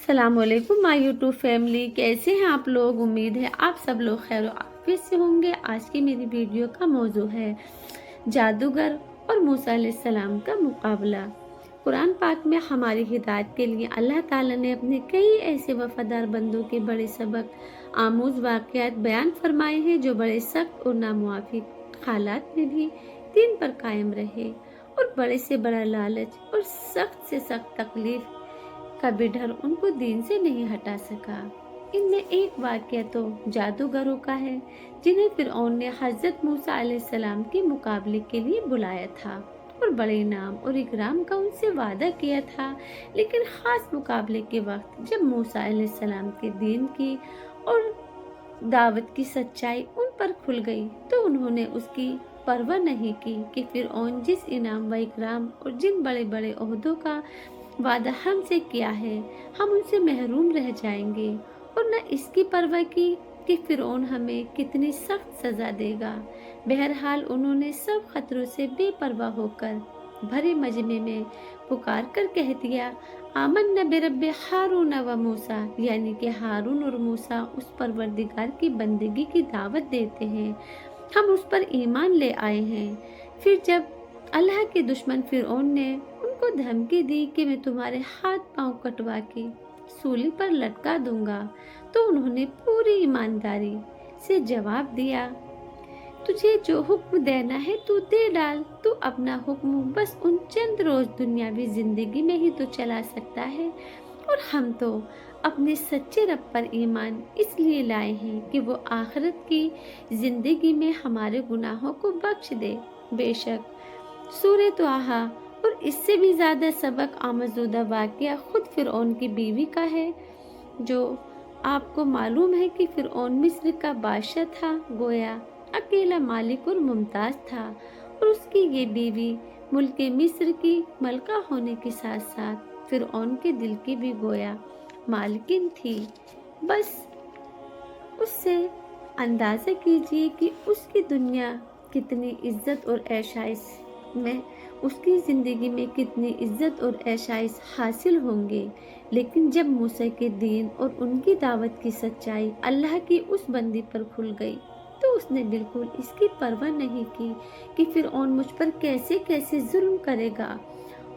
अस्सलाम वालेकुम my YouTube family, कैसे हैं आप लोग। उम्मीद है आप सब लोग खैर आफियत से होंगे। आज की मेरी वीडियो का मौजू है जादूगर और मूसा अलैहिस्सलाम का मुकाबला। कुरान पाक में हमारी हिदायत के लिए अल्लाह ताला ने अपने कई ऐसे वफादार बंदों के बड़े सबक आमूज वाक़यात बयान फरमाए हैं जो बड़े सख्त और नामुआफिक हालात में भी दीन पर कायम रहे और बड़े से बड़ा लालच और सख्त से सख्त तकलीफ का भी डर उनको दीन से नहीं हटा सका। इनमें एक वाक़या तो जादूगरों का है जिन्हें फिरऔन ने हज़रत मूसा अलैहिस्सलाम के मुकाबले के लिए बुलाया था और बड़े इनाम और इकराम का उनसे वादा किया था। लेकिन खास मुकाबले के वक्त जब मूसा अलैहिस्सलाम के दीन की और दावत की सच्चाई उन पर खुल गई तो उन्होंने उसकी परवाह नहीं की कि फिरऔन जिस इनाम व इकराम और जिन बड़े बड़े ओहदों का वादा हमसे किया है हम उनसे महरूम रह जाएंगे, और न इसकी परवाह की कि फिरऔन हमें कितनी सख्त सजा देगा। बहरहाल उन्होंने सब खतरों से बेपरवाह होकर भरे मजमे में पुकार कर कह दिया, आमन्ना बिरब्बि हारून व मूसा, यानी कि हारून और मूसा उस परवरदिगार की बंदगी की दावत देते हैं, हम उस पर ईमान ले आए हैं। फिर जब अल्लाह के दुश्मन फिरऔन ने उनको धमकी दी कि मैं तुम्हारे हाथ पांव कटवा के सूली पर लटका दूंगा, तो उन्होंने पूरी ईमानदारी से जवाब दिया, तुझे जो हुक्म देना है तू दे डाल। तू अपना हुक्म बस उन चंद रोज दुनियावी जिंदगी में ही तो चला सकता है, और हम तो अपने सच्चे रब पर ईमान इसलिए लाए हैं कि वो आखिरत की जिंदगी में हमारे गुनाहों को बख्श दे। बेशक सूरह तोहा और इससे भी ज़्यादा सबक आमजूदा वाक़या खुद फिरऔन की बीवी का है। जो आपको मालूम है कि फिरऔन मिस्र का बादशाह था, गोया अकेला मालिक और मुमताज़ था, और उसकी ये बीवी मुल्क मिस्र की मलका होने के साथ साथ फिरऔन के दिल की भी गोया मालकिन थी। बस उससे अंदाज़ा कीजिए कि उसकी दुनिया कितनी इज्जत और ऐशाइश में, उसकी ज़िंदगी में कितनी इज्जत और ऐशाइश हासिल होंगे। लेकिन जब मूसा के दीन और उनकी दावत की सच्चाई अल्लाह की उस बंदी पर खुल गई तो उसने बिल्कुल इसकी परवाह नहीं की कि फिरऔन मुझ पर कैसे कैसे जुल्म करेगा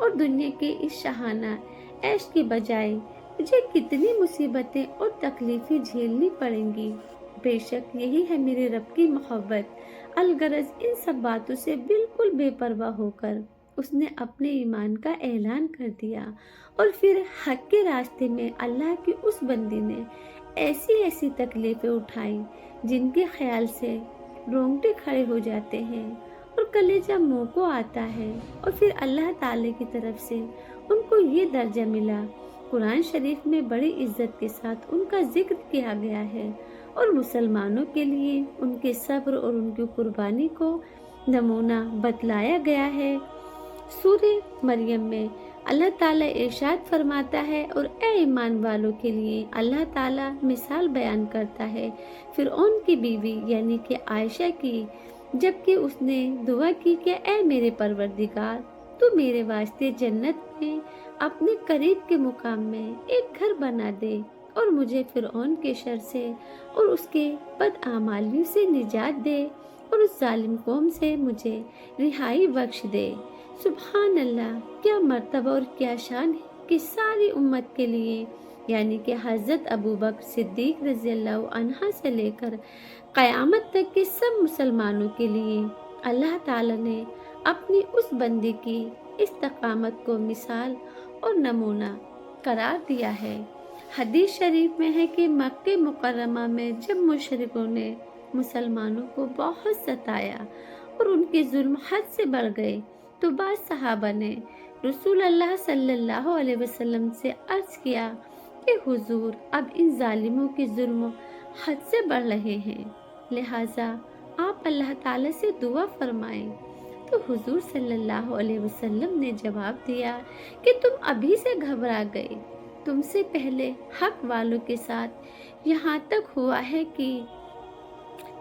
और दुनिया के इस शहाना ऐश की बजाय मुझे कितनी मुसीबतें और तकलीफें झेलनी पड़ेंगी। बेशक यही है मेरे रब की मोहब्बत। अलगरज इन सब बातों से बिल्कुल बेपरवाह होकर उसने अपने ईमान का ऐलान कर दिया, और फिर हक के रास्ते में अल्लाह की उस बंदी ने ऐसी ऐसी तकलीफें उठाई जिनके ख्याल से रोंगटे खड़े हो जाते हैं और कलेजा मुंह को आता है। और फिर अल्लाह ताला की तरफ से उनको ये दर्जा मिला। कुरान शरीफ में बड़ी इज्जत के साथ उनका जिक्र किया गया है, और मुसलमानों के लिए उनके सब्र और उनकी कुर्बानी को नमूना बतलाया गया है। सूरह मरियम में अल्लाह ताला इरशाद फरमाता है, और ए ईमान वालों के लिए अल्लाह ताला मिसाल बयान करता है फिरऔन की बीवी यानी कि आयशा की, जबकि उसने दुआ की कि ए मेरे परवरदिगार, तू मेरे वास्ते जन्नत में अपने करीब के मुकाम में एक घर बना दे, और मुझे फिरऔन के शर से और उसके बदआमालियों से निजात दे, और उस जालिम कौम से मुझे रिहाई बख्श दे। सुभान अल्लाह, क्या मर्तबा और क्या शान है कि सारी उम्मत के लिए यानी कि हज़रत अबू बकर सिद्दीक रज़ियल्लाहु अन्हा से लेकर क़यामत तक के सब मुसलमानों के लिए अल्लाह ताला ने अपनी उस बंदी की इस्तकामत को मिसाल और नमूना करार दिया है। हदीस शरीफ में है कि मक्के मुकर्रमा में जब मुशरिकों ने मुसलमानों को बहुत सताया और उनके जुल्म हद से बढ़ गए, तो बाद सहाबा ने रसूल अल्लाह सल्लल्लाहु अलैहि वसल्लम से अर्ज किया कि हुजूर, अब इन जालिमों के जुल्म हद से बढ़ रहे हैं, लिहाजा आप अल्लाह ताला से दुआ फरमाएं। तो हुजूर सल्लल्लाहु अलैहि वसल्लम ने जवाब दिया कि तुम अभी से घबरा गए, तुमसे पहले हक वालों के साथ यहाँ तक हुआ है कि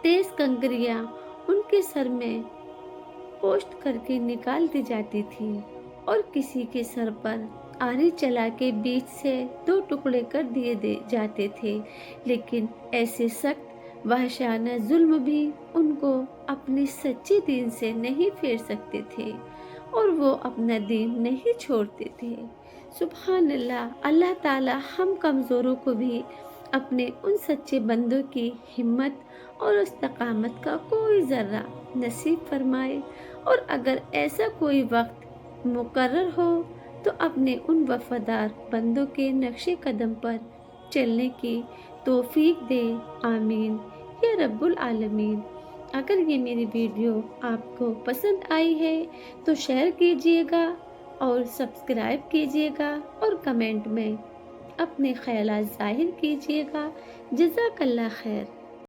तेज कंकरियाँ उनके सर में पोस्ट करके निकाल दी जाती थी, और किसी के सर पर آری چلا کے بیچ سے 2 ٹکڑے کر دیے جاتے تھے، لیکن ایسے سخت وحشیانہ ظلم بھی ان کو اپنے سچے دین سے نہیں پھیر سکتے تھے اور وہ اپنا دین نہیں چھوڑتے تھے۔ سبحان اللہ! اللہ تعالی ہم کمزوروں کو بھی اپنے ان سچے بندوں کی ہمت اور استقامت کا کوئی ذرہ نصیب فرمائے، اور اگر ایسا کوئی وقت مقرر ہو تو اپنے ان وفادار بندوں کے نقش قدم پر چلنے کی توفیق دے، آمین یا رب العالمین۔ اگر یہ میری ویڈیو آپ کو پسند آئی ہے تو شیئر کیجیے گا اور سبسکرائب کیجیے گا اور کمنٹ میں اپنے خیالات ظاہر کیجیے گا۔ جزاک اللہ خیر۔